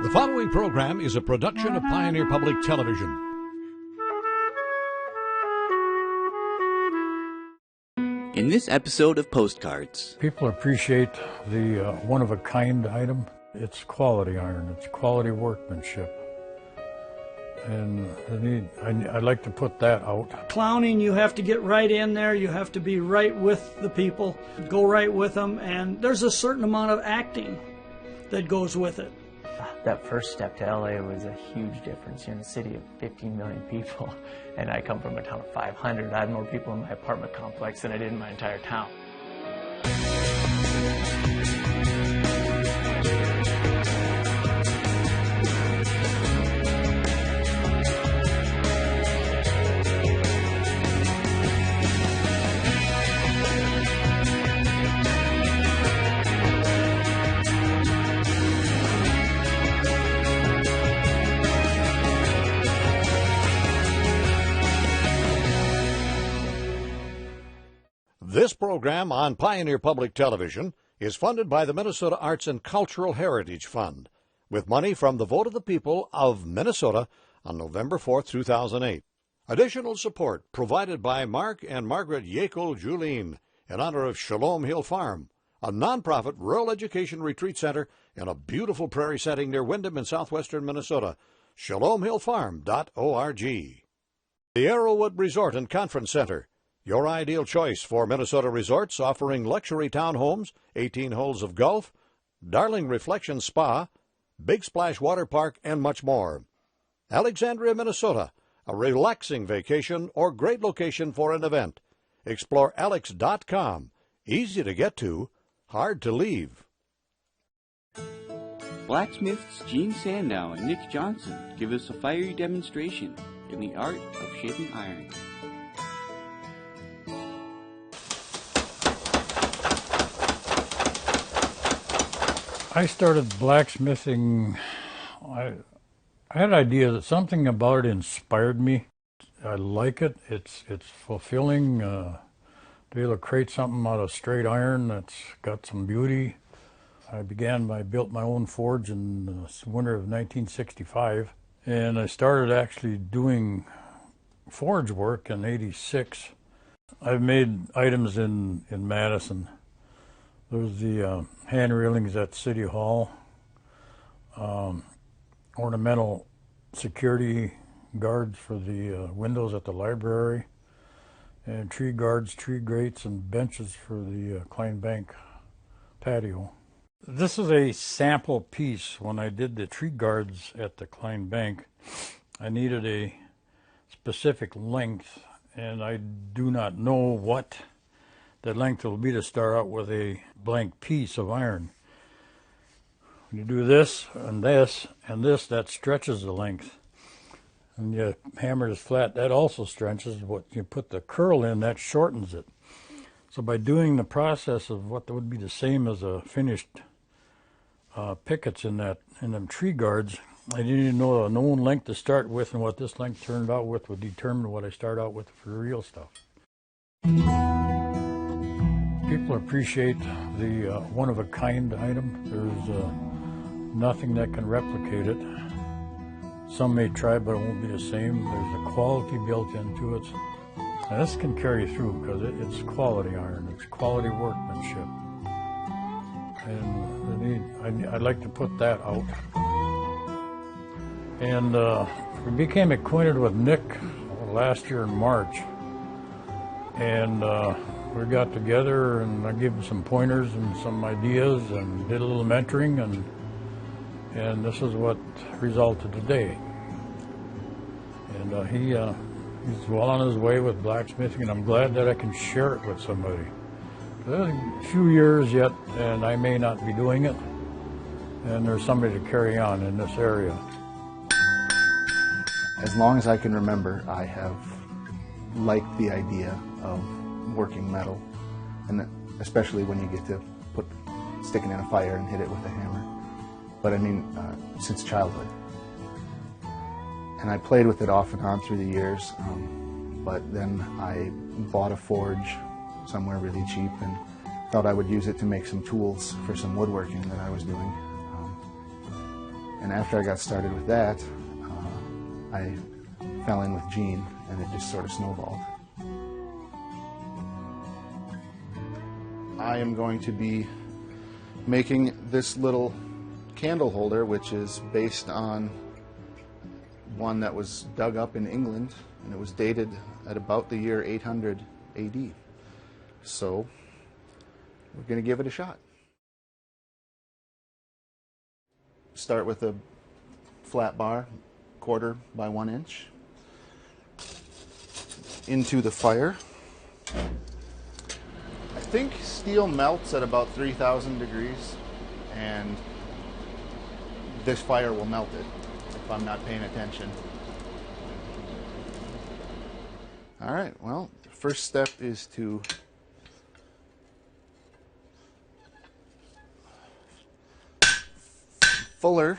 The following program is a production of Pioneer Public Television. In this episode of Postcards, people appreciate the one-of-a-kind item. It's quality iron. It's quality workmanship. And I'd like to put that out. Clowning, you have to get right in there. You have to be right with the people, go right with them, and there's a certain amount of acting that goes with it. That first step to LA was a huge difference. You're in a city of 15 million people, and I come from a town of 500. I had more people in my apartment complex than I did in my entire town. This program on Pioneer Public Television is funded by the Minnesota Arts and Cultural Heritage Fund, with money from the vote of the people of Minnesota on November 4, 2008. Additional support provided by Mark and Margaret Yekel Julien in honor of Shalom Hill Farm, a nonprofit rural education retreat center in a beautiful prairie setting near Windham in southwestern Minnesota. ShalomHillFarm.org. The Arrowwood Resort and Conference Center, your ideal choice for Minnesota resorts offering luxury townhomes, 18 holes of golf, Darling Reflection Spa, Big Splash Water Park, and much more. Alexandria, Minnesota, a relaxing vacation or great location for an event. Explore alex.com. Easy to get to, hard to leave. blacksmiths Gene Sandow and Nick Johnson give us a fiery demonstration in the art of shaping iron. I started blacksmithing. I had an idea that something about it inspired me. I like it. It's fulfilling to be able to create something out of straight iron that's got some beauty. I built my own forge in the winter of 1965, and I started actually doing forge work in '86. I've made items in Madison. There's the hand railings at City Hall, ornamental security guards for the windows at the library, and tree guards, tree grates, and benches for the Klein Bank patio. This is a sample piece. When I did the tree guards at the Klein Bank, I needed a specific length, and I do not know what the length will be to start out with a blank piece of iron. When you do this and this and this, that stretches the length. And you hammer this flat, that also stretches. What you put the curl in, that shortens it. So by doing the process of what would be the same as a finished pickets in them tree guards, I didn't even know a known length to start with, and what this length turned out with would determine what I start out with for the real stuff. People appreciate the one-of-a-kind item. There's nothing that can replicate it. Some may try, but it won't be the same. There's a quality built into it. And this can carry through because it's quality iron. It's quality workmanship. And I'd like to put that out. And we became acquainted with Nick last year in March. And we got together, and I gave him some pointers and some ideas, and did a little mentoring, and this is what resulted today. And he's well on his way with blacksmithing, and I'm glad that I can share it with somebody. There's a few years yet, and I may not be doing it, and there's somebody to carry on in this area. As long as I can remember, I have liked the idea of working metal, and especially when you get to stick it in a fire and hit it with a hammer. But I mean, since childhood. And I played with it off and on through the years, but then I bought a forge somewhere really cheap and thought I would use it to make some tools for some woodworking that I was doing. And after I got started with that, I fell in with Gene, and it just sort of snowballed. I am going to be making this little candle holder, which is based on one that was dug up in England, and it was dated at about the year 800 AD. So we're going to give it a shot. Start with a flat bar, 1/4 by 1 inch, into the fire. I think steel melts at about 3,000 degrees, and this fire will melt it if I'm not paying attention. All right, well, the first step is to fuller,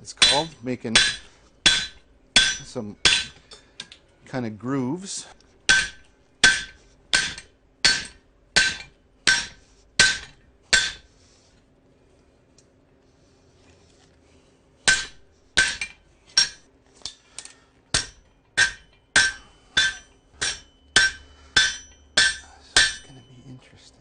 it's called, making some kind of grooves. It's going to be interesting.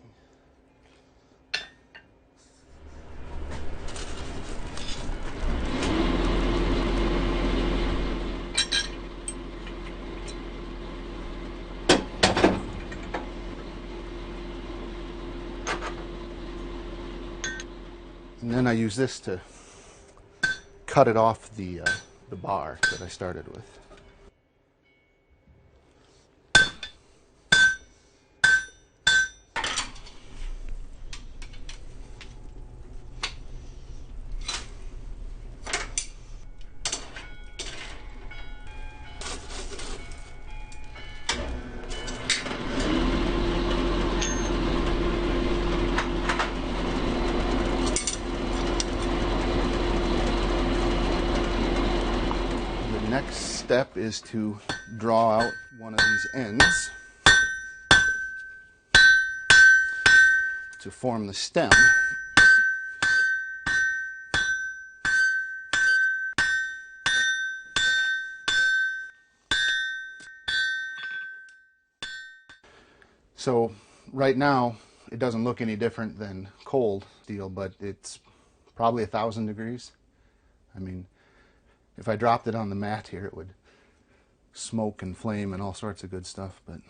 And then I use this to cut it off the bar that I started with. Next step is to draw out one of these ends to form the stem. So right now it doesn't look any different than cold steel, but it's probably 1,000 degrees. I mean, if I dropped it on the mat here, it would smoke and flame and all sorts of good stuff, but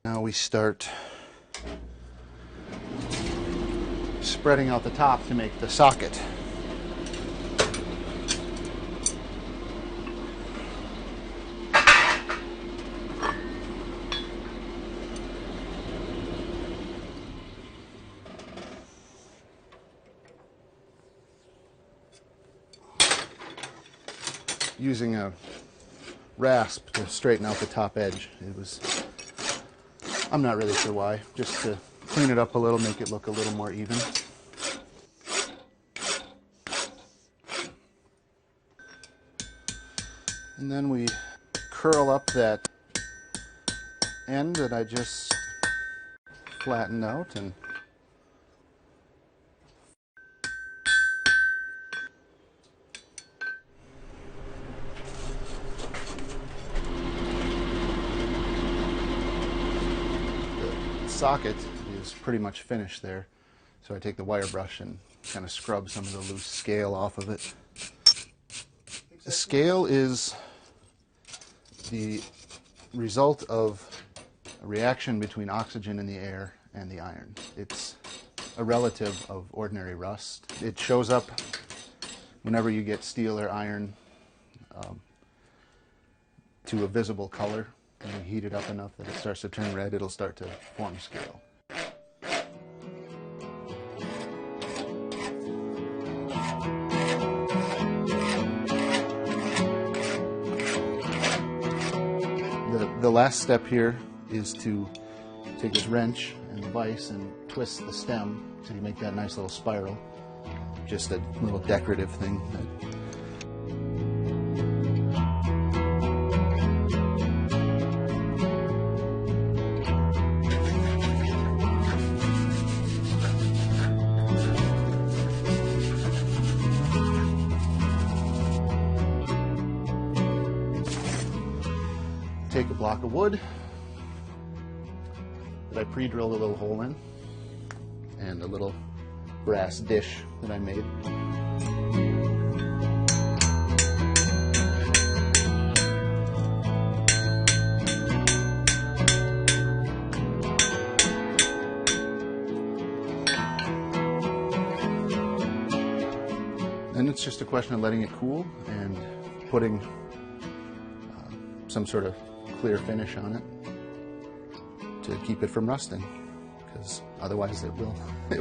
now we start spreading out the top to make the socket. Using a rasp to straighten out the top edge. It was, I'm not really sure why, just to clean it up a little, make it look a little more even. And then we curl up that end that I just flattened out, and socket is pretty much finished there, so I take the wire brush and kind of scrub some of the loose scale off of it. The scale is the result of a reaction between oxygen in the air and the iron. It's a relative of ordinary rust. It shows up whenever you get steel or iron to a visible color. When you heat it up enough that it starts to turn red, it'll start to form scale. The last step here is to take this wrench and the vise and twist the stem so you make that nice little spiral. Just a little decorative thing. block of wood that I pre-drilled a little hole in, and a little brass dish that I made. Then it's just a question of letting it cool and putting some sort of clear finish on it to keep it from rusting, because otherwise it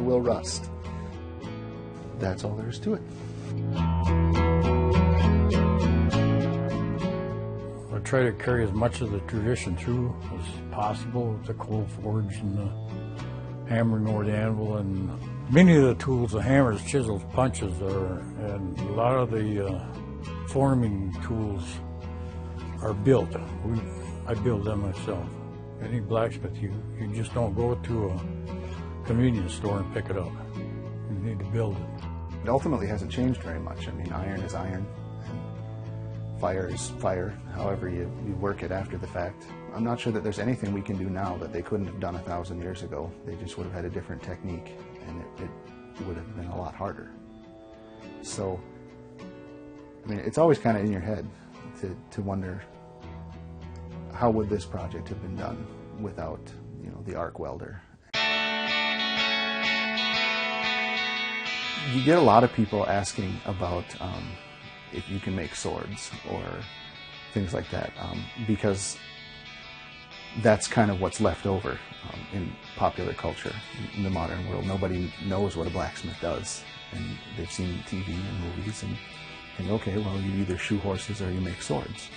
will rust. That's all there is to it. I try to carry as much of the tradition through as possible with the coal forge and the hammering over the anvil, and many of the tools, the hammers, chisels, punches, and a lot of the forming tools are built. I build them myself. Any blacksmith, you just don't go to a convenience store and pick it up. You need to build it. It ultimately hasn't changed very much. I mean, iron is iron, and fire is fire, however you work it after the fact. I'm not sure that there's anything we can do now that they couldn't have done 1,000 years ago. They just would have had a different technique, and it would have been a lot harder. So, I mean, it's always kind of in your head to wonder, how would this project have been done without, you know, the arc welder? You get a lot of people asking about if you can make swords or things like that, because that's kind of what's left over in popular culture in the modern world. Nobody knows what a blacksmith does, and they've seen TV and movies and think, okay, well, you either shoe horses or you make swords.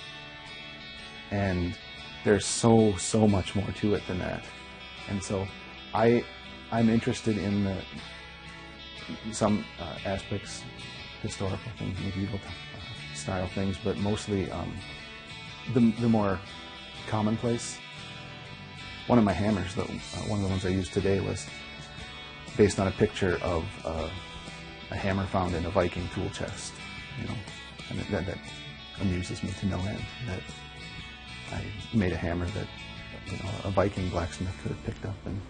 And there's so much more to it than that. And so I'm interested in some aspects, historical things, medieval style things, but mostly the more commonplace. One of my hammers, one of the ones I used today, was based on a picture of a hammer found in a Viking tool chest. You know, and that amuses me to no end. That I made a hammer that, you know, a Viking blacksmith could have picked up and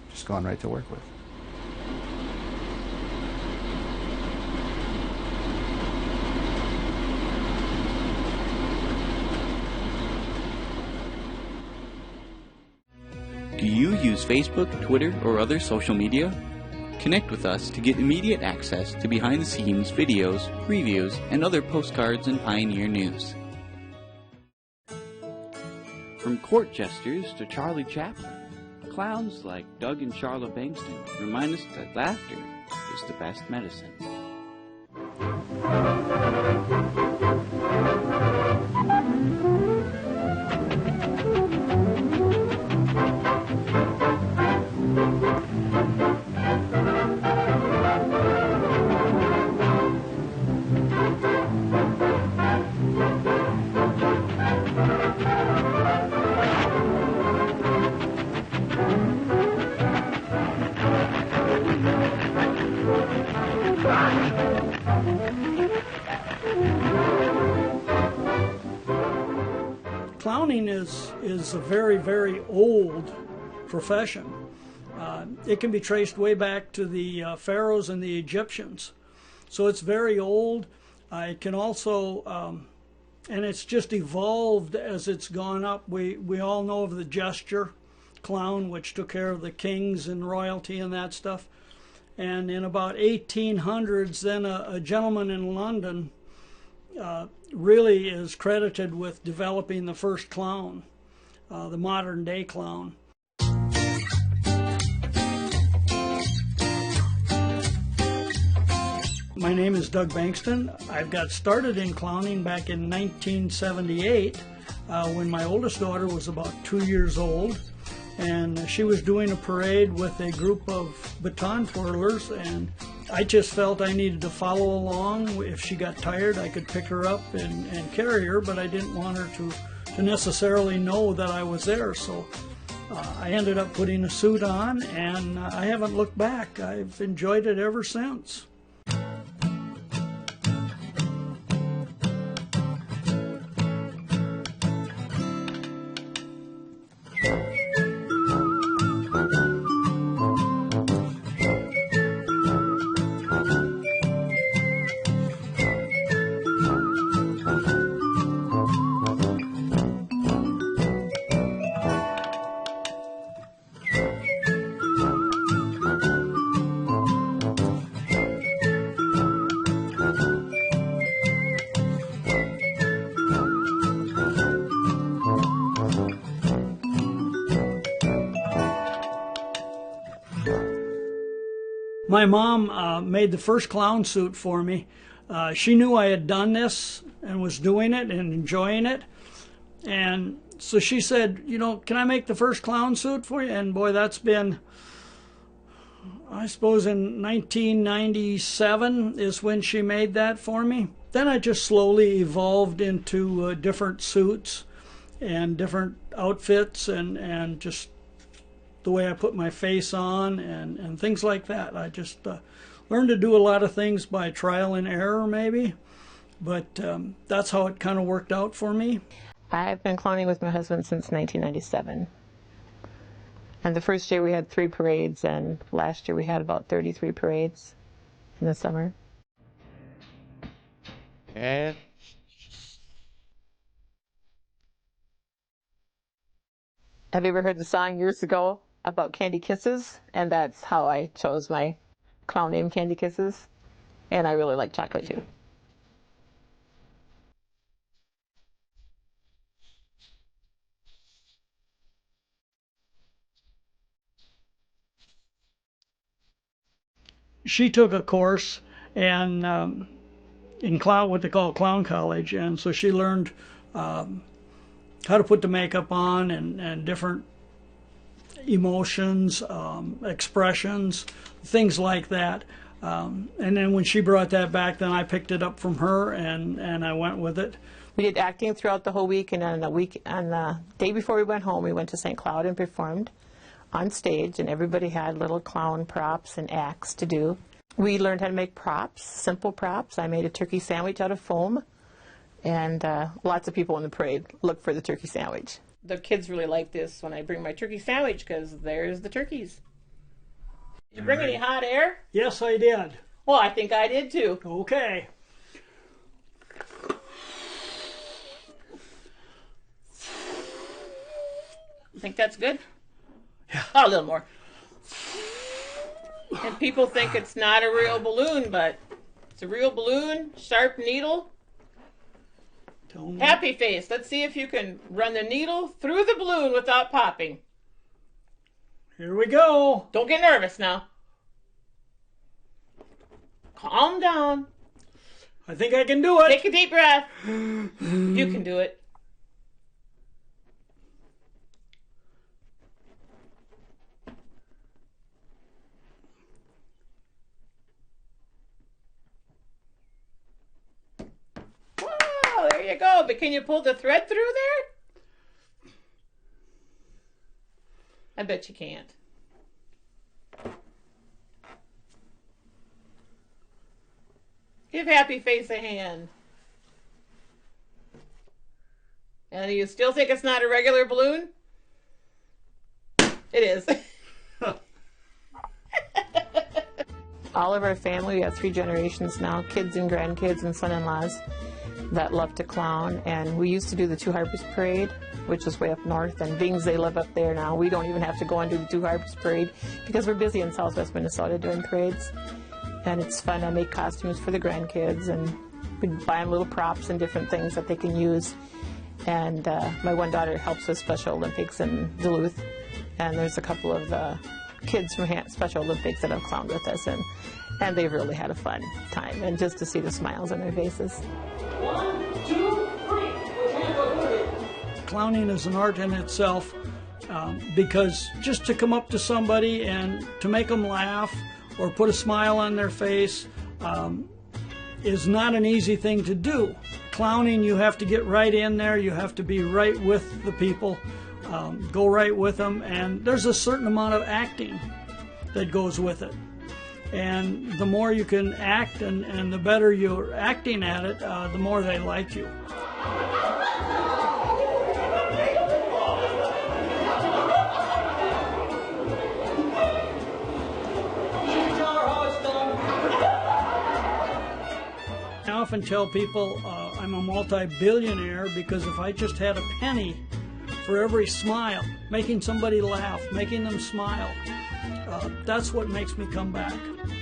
just gone right to work with. Do you use Facebook, Twitter, or other social media? Connect with us to get immediate access to behind-the-scenes videos, reviews, and other postcards and Pioneer news. From court jesters to Charlie Chaplin, clowns like Doug and Charlotte Bankston remind us that laughter is the best medicine. Clowning is a very, very old profession. It can be traced way back to the pharaohs and the Egyptians. So it's very old. It can also, and it's just evolved as it's gone up. We all know of the gesture clown, which took care of the kings and royalty and that stuff. And in about 1800s, then a gentleman in London really is credited with developing the first clown, the modern day clown. My name is Doug Bankston. I got started in clowning back in 1978 when my oldest daughter was about 2 years old, and she was doing a parade with a group of baton twirlers, and I just felt I needed to follow along. If she got tired, I could pick her up and carry her, but I didn't want her to necessarily know that I was there. So I ended up putting a suit on, and I haven't looked back. I've enjoyed it ever since. My mom made the first clown suit for me. She knew I had done this and was doing it and enjoying it. And so she said, you know, can I make the first clown suit for you? And boy, that's been, I suppose in 1997 is when she made that for me. Then I just slowly evolved into different suits and different outfits and just the way I put my face on and things like that. I just learned to do a lot of things by trial and error maybe, but that's how it kind of worked out for me. I've been clowning with my husband since 1997. And the first year we had 3 parades, and last year we had about 33 parades in the summer. And Have you ever heard the song years ago about Candy Kisses? And that's how I chose my clown name, Candy Kisses. And I really like chocolate too. She took a course and in what they call Clown College, and so she learned how to put the makeup on and different emotions, expressions, things like that. And then when she brought that back, then I picked it up from her and I went with it. We did acting throughout the whole week, and on the day before we went home, we went to St. Cloud and performed on stage, and everybody had little clown props and acts to do. We learned how to make props, simple props. I made a turkey sandwich out of foam, and lots of people in the parade looked for the turkey sandwich. The kids really like this when I bring my turkey sandwich, because there's the turkeys. Did you bring any hot air? Yes, I did. Well, I think I did too. Okay. Think that's good? Yeah. Oh, a little more. And people think it's not a real balloon, but it's a real balloon, sharp needle. Happy face. Let's see if you can run the needle through the balloon without popping. Here we go. Don't get nervous now. Calm down. I think I can do it. Take a deep breath. You can do it. Wow, there you go. But can you pull the thread through there? I bet you can't. Give Happy Face a hand. And you still think it's not a regular balloon? It is. All of our family, we have 3 generations now, kids and grandkids and son-in-laws that love to clown. And we used to do the Two Harbors Parade, which is way up north, and Bings, they live up there now. We don't even have to go and do the Two Harbors Parade because we're busy in southwest Minnesota doing parades. And it's fun. I make costumes for the grandkids, and we buy them little props and different things that they can use. And my one daughter helps with Special Olympics in Duluth, and there's a couple of kids from Special Olympics that have clowned with us, and they've really had a fun time, and just to see the smiles on their faces. 1, 2, 3. Clowning is an art in itself, because just to come up to somebody and to make them laugh or put a smile on their face is not an easy thing to do. Clowning, you have to get right in there, you have to be right with the people, go right with them, and there's a certain amount of acting that goes with it. And the more you can act and the better you're acting at it, the more they like you. I often tell people I'm a multi-billionaire because if I just had a penny for every smile, making somebody laugh, making them smile, that's what makes me come back.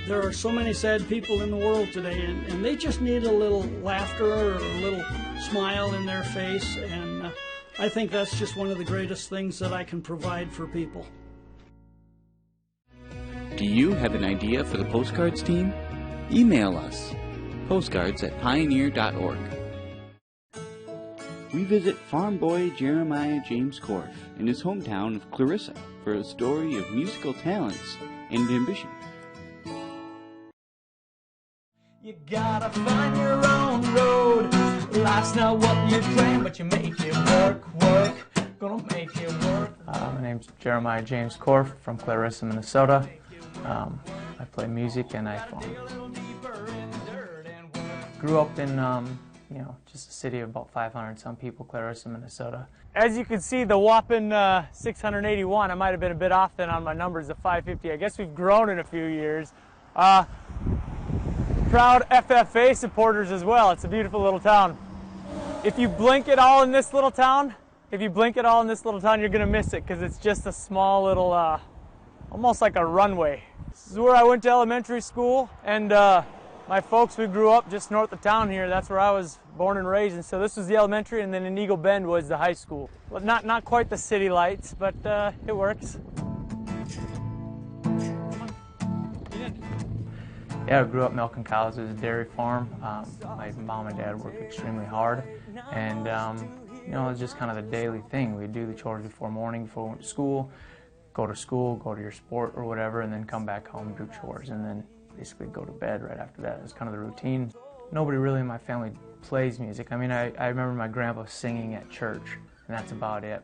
There are so many sad people in the world today, and they just need a little laughter or a little smile in their face, and I think that's just one of the greatest things that I can provide for people. Do you have an idea for the postcards team? Email us, postcards@pioneer.org. We visit farm boy Jeremiah James Korf in his hometown of Clarissa for a story of musical talents and ambition. You gotta find your own road. Life's not what you plan, but you make it work. Gonna make it work. My name's Jeremiah James Korf from Clarissa, Minnesota. I play music and I farm. Grew up in just a city of about 500 some people, Clarissa, Minnesota. As you can see, the whopping 681, I might have been a bit off then on my numbers of 550. I guess we've grown in a few years. Proud FFA supporters as well. It's a beautiful little town. If you blink at all in this little town, you're gonna miss it because it's just a small little, almost like a runway. This is where I went to elementary school, and my folks, we grew up just north of town here. That's where I was born and raised, and so this was the elementary, and then in Eagle Bend was the high school. Well, not quite the city lights, but it works. Yeah, I grew up milking cows. It was a dairy farm. My mom and dad worked extremely hard, and it was just kind of the daily thing. We'd do the chores before morning, before we went to school, go to your sport or whatever, and then come back home, do chores, and then basically go to bed right after that. It was kind of the routine. Nobody really in my family plays music. I mean, I remember my grandpa singing at church, and that's about it.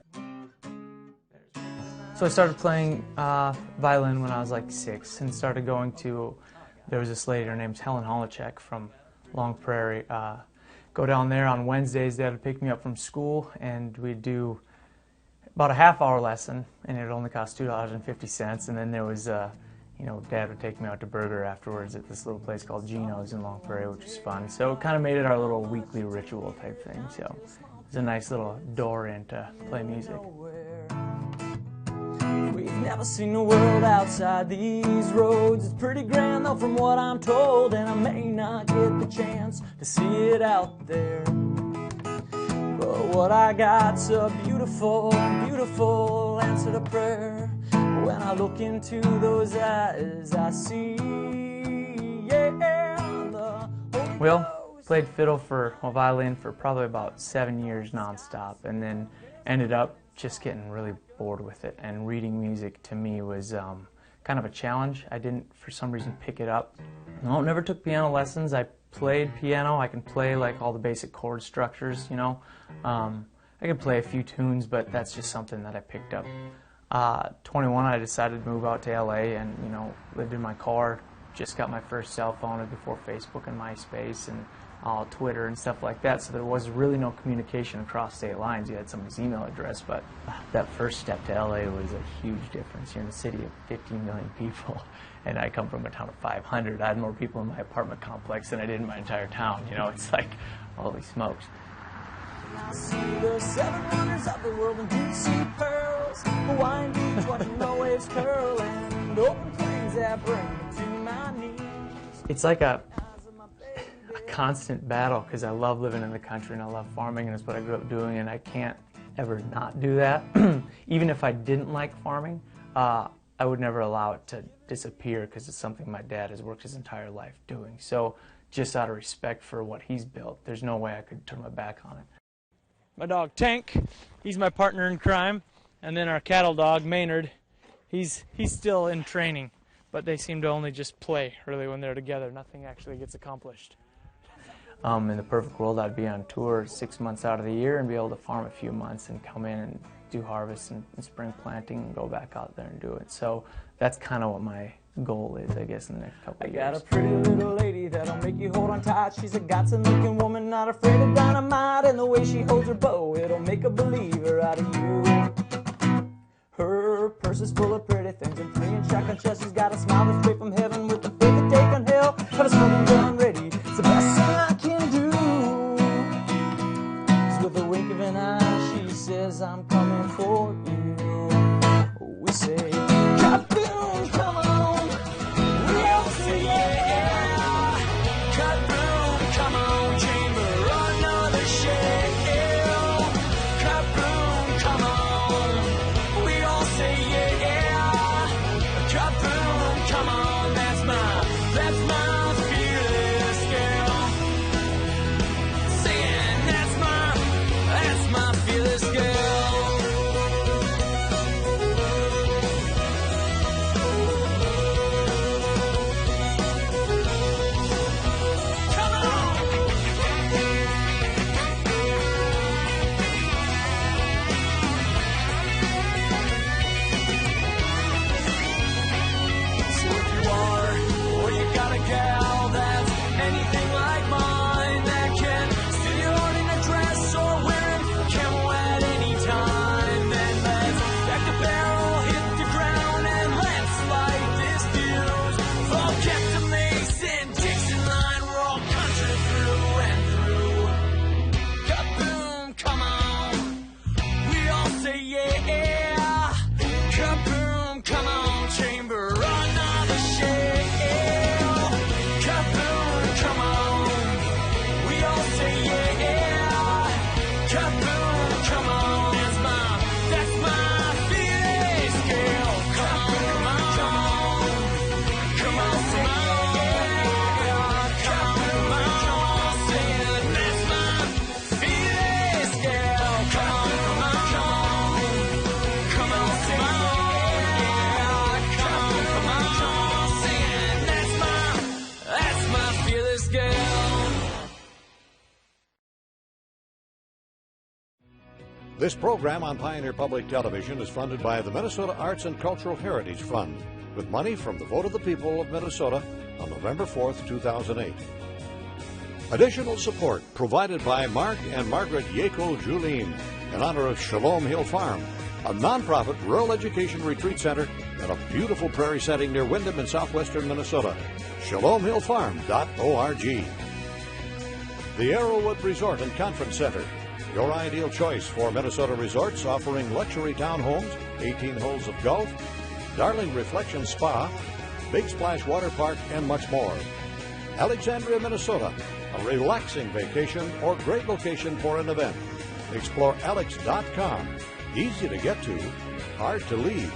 So I started playing violin when I was like 6, and started going to, there was this lady, her name's Helen Holacek from Long Prairie. Go down there on Wednesdays, Dad would pick me up from school, and we'd do about a half-hour lesson, and it would only cost $2.50, and then there was Dad would take me out to burger afterwards at this little place called Gino's in Long Prairie, which was fun. So it kind of made it our little weekly ritual type thing. So it was a nice little door in to play music. We've never seen the world outside these roads. It's pretty grand though from what I'm told, and I may not get the chance to see it out there. But what I got's a beautiful, beautiful answer to prayer. When I look into those eyes, I see, Played violin for probably about 7 years nonstop, and then ended up just getting really bored with it. And reading music to me was kind of a challenge. I didn't, for some reason, pick it up. No, never took piano lessons. I played piano. I can play like all the basic chord structures, I can play a few tunes, but that's just something that I picked up. 21, I decided to move out to LA and, lived in my car. Just got my first cell phone before Facebook and MySpace and Twitter and stuff like that, so there was really no communication across state lines. You had somebody's email address, but that first step to LA was a huge difference. You're in a city of 15 million people, and I come from a town of 500. I had more people in my apartment complex than I did in my entire town. It's like, holy smokes. I see the 7 wonders of the world and deep sea pearls, Hawaiian beach watching the waves curl, and open plains that bring me to my knees. It's like a constant battle because I love living in the country and I love farming, and it's what I grew up doing, and I can't ever not do that. Even if I didn't like farming, I would never allow it to disappear because it's something my dad has worked his entire life doing. So just out of respect for what he's built, there's no way I could turn my back on it. My dog Tank, he's my partner in crime, and then our cattle dog Maynard, he's still in training, but they seem to only just play really when they're together. Nothing actually gets accomplished. In the perfect world, I'd be on tour 6 months out of the year and be able to farm a few months and come in and do harvest and spring planting and go back out there and do it. So that's kind of what my goal is, I guess, in the next couple of years. I got a pretty little lady that'll make you hold on tight. She's a Godson-looking woman, not afraid of dynamite, and the way she holds her bow, it'll make a believer out of you. Her purse is full of pretty things and 3-inch shotgun chest. She's got a smile that's straight from heaven with the faith that take on hell. Got a smoking gun ready, it's the best thing I can do. 'Cause with a wink of an eye, she says, I'm coming for you. We say, Kaboom, come on. We all say, yeah. Kaboom, come on, chamber, another shell. Kaboom, come on. We all say, yeah. Kaboom, come on. This program on Pioneer Public Television is funded by the Minnesota Arts and Cultural Heritage Fund, with money from the vote of the people of Minnesota on November 4th, 2008. Additional support provided by Mark and Margaret Yako Julien in honor of Shalom Hill Farm, a nonprofit rural education retreat center in a beautiful prairie setting near Windham in southwestern Minnesota. ShalomHillFarm.org. The Arrowwood Resort and Conference Center, your ideal choice for Minnesota resorts offering luxury townhomes, 18 holes of golf, Darling Reflection Spa, Big Splash Water Park, and much more. Alexandria, Minnesota, a relaxing vacation or great location for an event. Explore Alex.com. Easy to get to, hard to leave.